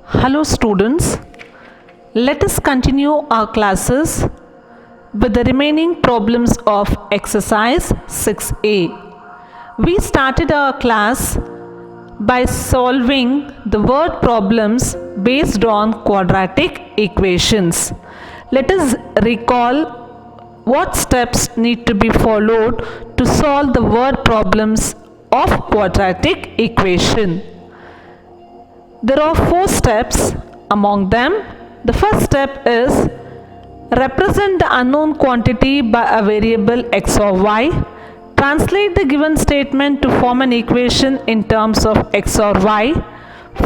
Hello students, let us continue our classes with the remaining problems of exercise 6a. We started our class by solving the word problems based on quadratic equations. Let us recall what steps need to be followed to solve the word problems of quadratic equation. There are 4 steps. Among them, the first step is represent the unknown quantity by a variable x or y. Translate the given statement to form an equation in terms of x or y.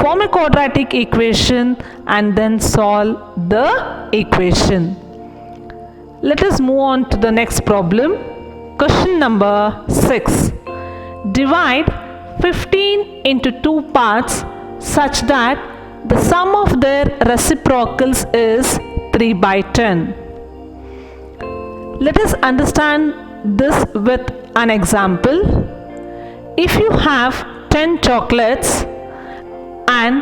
Form a quadratic equation and then solve the equation. Let us move on to the next problem. Question number 6. Divide 15 into 2 parts such that the sum of their reciprocals is 3 by 10. Let us understand this with an example. If you have 10 chocolates and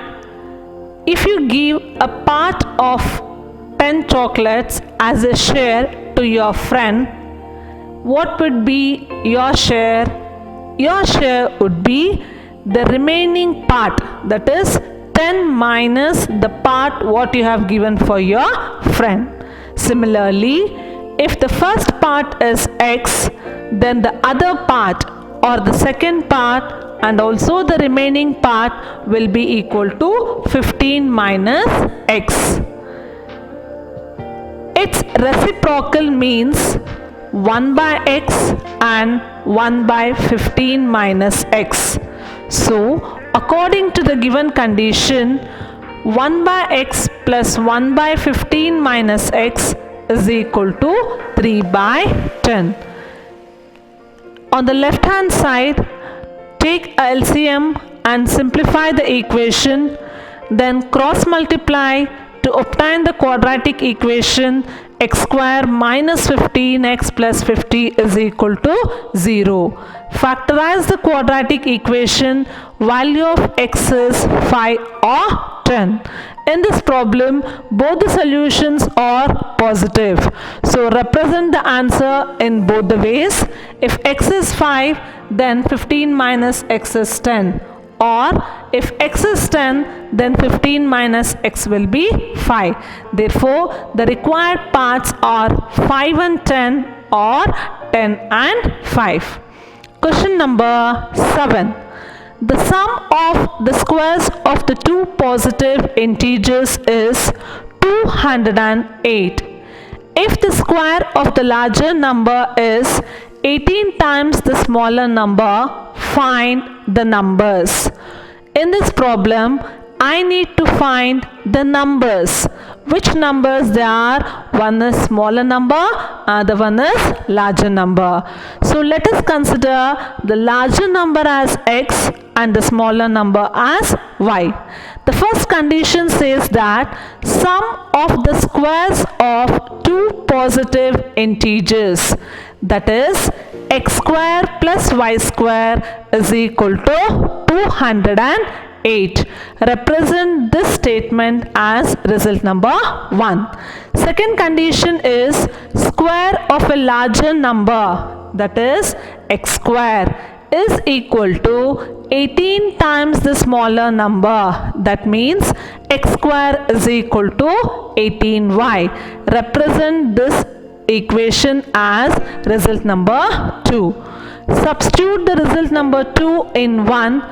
if you give a part of 10 chocolates as a share to your friend, what would be your share? Your share would be the remaining part, that is 10 minus the part what you have given for your friend. Similarly, if the first part is x, then the other part or the second part and also the remaining part will be equal to 15 minus x. Its reciprocal means 1 by x and 1 by 15 minus x. So, according to the given condition, 1 by x plus 1 by 15 minus x is equal to 3 by 10. On the left hand side, take a LCM and simplify the equation, then cross multiply to obtain the quadratic equation x square minus 15x plus 50 is equal to 0. Factorize the quadratic equation. Value of x is 5 or 10. In this problem, both the solutions are positive. So represent the answer in both the ways. If x is 5, then 15 minus x is 10. Or if x is 10, then 15 minus x will be 5. Therefore, the required parts are 5 and 10 or 10 and 5. Question number 7. The sum of the squares of the two positive integers is 208. If the square of the larger number is 18 times the smaller number, find the numbers. In this problem, I need to find the numbers. Which numbers they are? One is smaller number, other one is larger number. So let us consider the larger number as x and the smaller number as y. The first condition says that sum of the squares of two positive integers, that is x square plus y square is equal to 208. Represent this statement as result number 1. Second condition is square of a larger number, that is x square is equal to 18 times the smaller number. That means x square is equal to 18y. Represent this equation as result number 2. Substitute the result number 2 in 1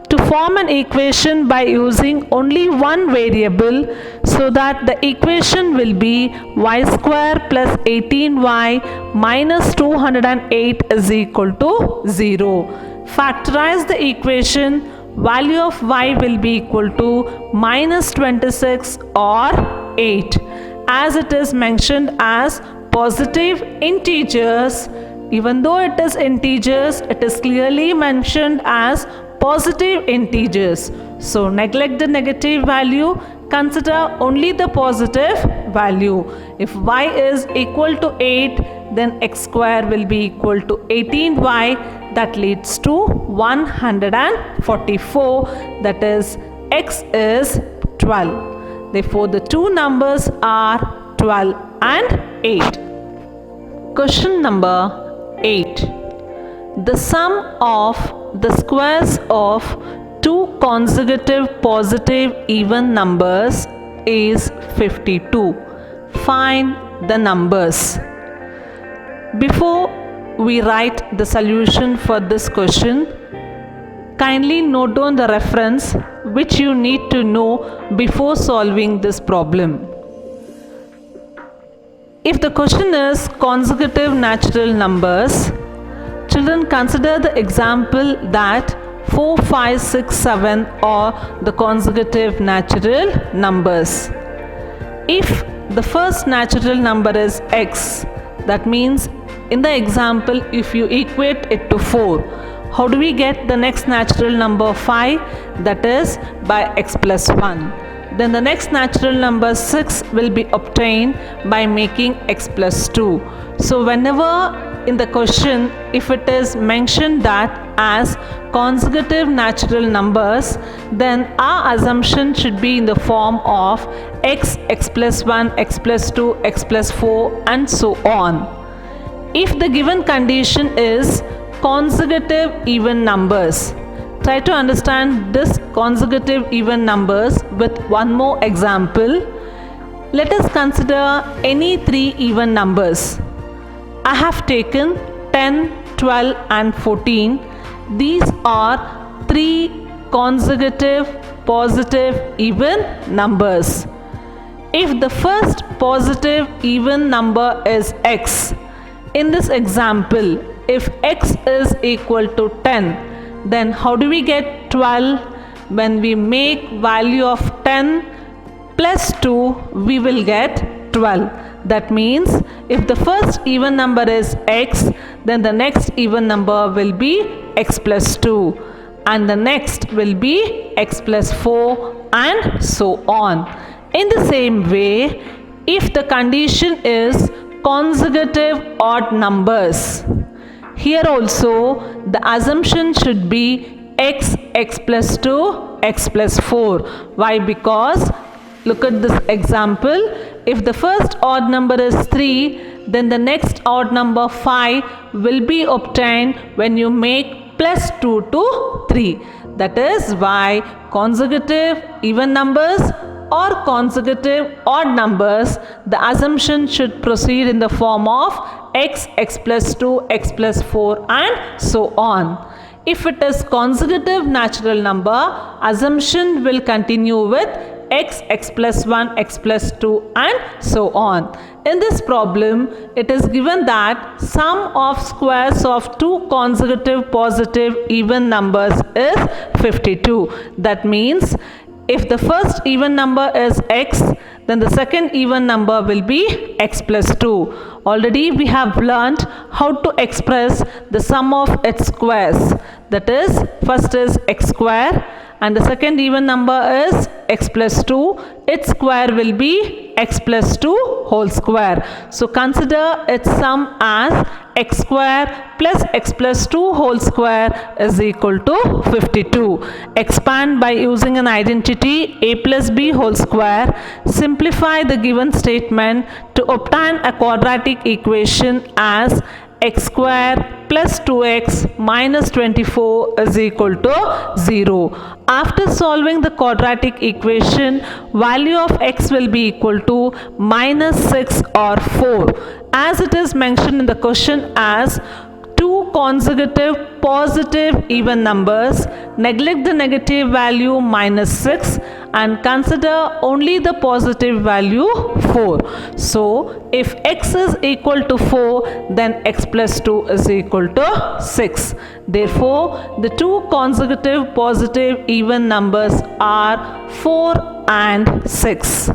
to form an equation by using only one variable, so that the equation will be y square plus 18y minus 208 is equal to 0. Factorize the equation. Value of y will be equal to minus 26 or 8. As it is mentioned as positive integers, even though it is integers, it is clearly mentioned as positive integers. So neglect the negative value, consider only the positive value. If y is equal to 8, then x square will be equal to 18y. That leads to 144. That is, x is 12. Therefore, the two numbers are 12 and 8. Question number 8. The sum of the squares of two consecutive positive even numbers is 52. Find the numbers. Before we write the solution for this question, kindly note down the reference which you need to know before solving this problem. If the question is consecutive natural numbers, children, consider the example that 4, 5, 6, 7 are the consecutive natural numbers. If the first natural number is x, that means in the example if you equate it to 4, how do we get the next natural number 5? That is by x plus 1. Then the next natural number 6 will be obtained by making x plus 2. So whenever in the question if it is mentioned that as consecutive natural numbers, then our assumption should be in the form of x, x plus 1, x plus 2, x plus 4 and so on. If the given condition is consecutive even numbers, try to understand this consecutive even numbers with one more example. Let us consider any three even numbers. I have taken 10, 12 and 14. These are three consecutive positive even numbers. If the first positive even number is x, in this example, if x is equal to 10, then how do we get 12? When we make value of 10 plus 2, we will get 12. That means if the first even number is x, then the next even number will be x plus 2 and the next will be x plus 4 and so on. In the same way, if the condition is consecutive odd numbers, here also the assumption should be x, x plus 2, x plus 4. Why? Because look at this example. If the first odd number is 3, then the next odd number 5 will be obtained when you make plus 2 to 3. That is why consecutive even numbers or consecutive odd numbers, the assumption should proceed in the form of x, x plus 2, x plus 4 and so on. If it is consecutive natural number, assumption will continue with x, x plus 1, x plus 2 and so on. In this problem, it is given that sum of squares of two consecutive positive even numbers is 52. That means if the first even number is x, then the second even number will be x plus 2. Already we have learnt how to express the sum of its squares. That is, first is x square and the second even number is x plus 2. Its square will be x plus 2 whole square. So consider its sum as x square plus x plus 2 whole square is equal to 52. Expand by using an identity a plus b whole square. Simplify the given statement to obtain a quadratic equation as x square plus 2x minus 24 is equal to 0. After solving the quadratic equation, value of x will be equal to minus 6 or 4, as it is mentioned in the question as two consecutive positive even numbers. Neglect the negative value minus 6 and consider only the positive value 4. So if x is equal to 4, then x plus 2 is equal to 6. Therefore, the two consecutive positive even numbers are 4 and 6.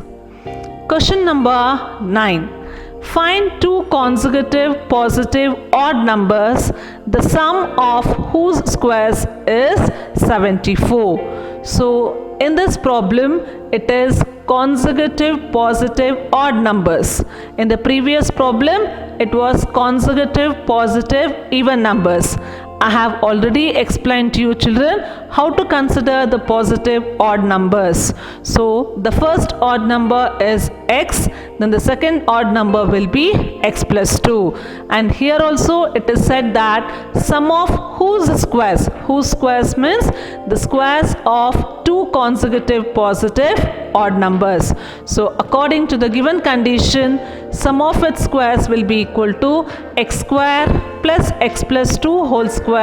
Question number 9. Find two consecutive positive odd numbers, the sum of whose squares is 74. So in this problem, it is consecutive positive odd numbers. In the previous problem, it was consecutive positive even numbers. I have already explained to you children how to consider the positive odd numbers. So the first odd number is x, then the second odd number will be x plus 2. And here also it is said that sum of whose squares means the squares of two consecutive positive odd numbers. So according to the given condition, sum of its squares will be equal to x square plus x plus 2 whole square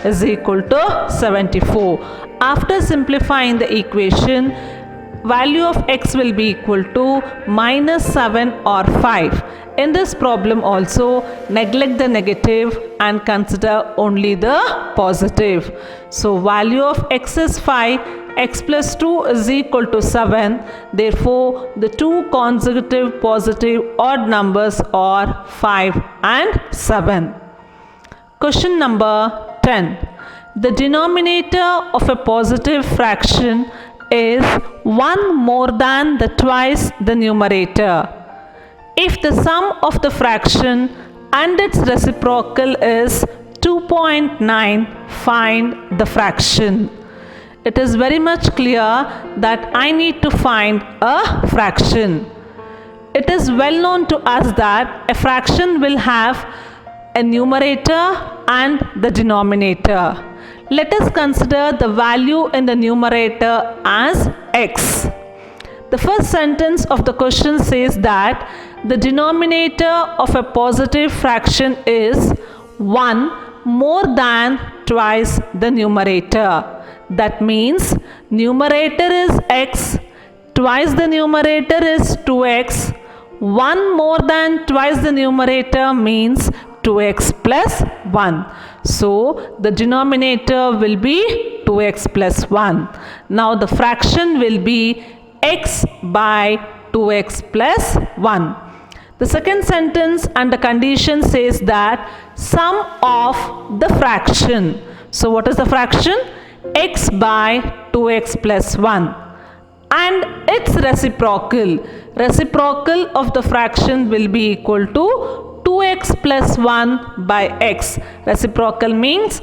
is equal to 74. After simplifying the equation, value of x will be equal to minus 7 or 5. In this problem also, neglect the negative and consider only the positive. So value of x is 5, x plus 2 is equal to 7. Therefore, the two consecutive positive odd numbers are 5 and 7. Question number 10. The denominator of a positive fraction is 1 more than twice the numerator. If the sum of the fraction and its reciprocal is 2.9, find the fraction. It is very much clear that I need to find a fraction. It is well known to us that a fraction will have a numerator and the denominator. Let us consider the value in the numerator as x. The first sentence of the question says that the denominator of a positive fraction is 1 more than twice the numerator. That means numerator is x, twice the numerator is 2x, 1 more than twice the numerator means 2x plus 1. So the denominator will be 2x plus 1. Now the fraction will be x by 2x plus 1. The second sentence and the condition says that sum of the fraction. So what is the fraction? X by 2x plus 1. And its reciprocal. Reciprocal of the fraction will be equal to 2x plus 1 by x. Reciprocal means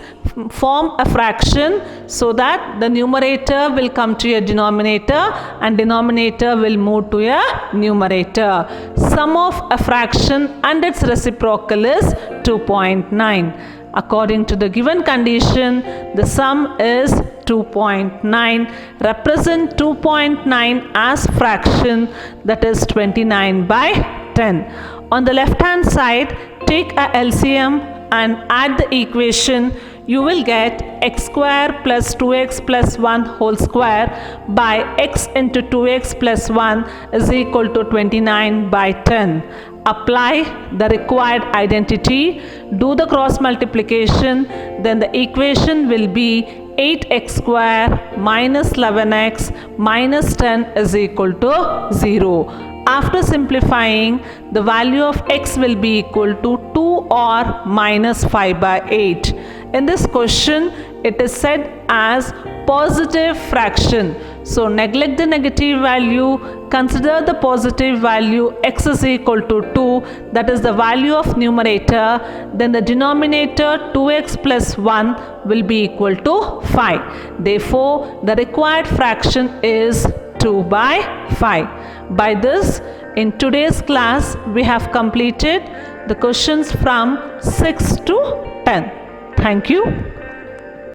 form a fraction so that the numerator will come to a denominator and denominator will move to a numerator. Sum of a fraction and its reciprocal is 2.9. According to the given condition, the sum is 2.9. Represent 2.9 as fraction, that is 29 by 10. On the left hand side, take a LCM and add the equation. You will get x square plus 2x plus 1 whole square by x into 2x plus 1 is equal to 29 by 10. Apply the required identity, do the cross multiplication, then the equation will be 8x square minus 11x minus 10 is equal to 0. After simplifying, the value of x will be equal to 2 or minus 5 by 8. In this question, it is said as positive fraction. So neglect the negative value, consider the positive value. X is equal to 2, that is the value of numerator. Then the denominator 2x plus 1 will be equal to 5. Therefore, the required fraction is 2 by 5. By this, in today's class, we have completed the questions from 6 to 10. Thank you.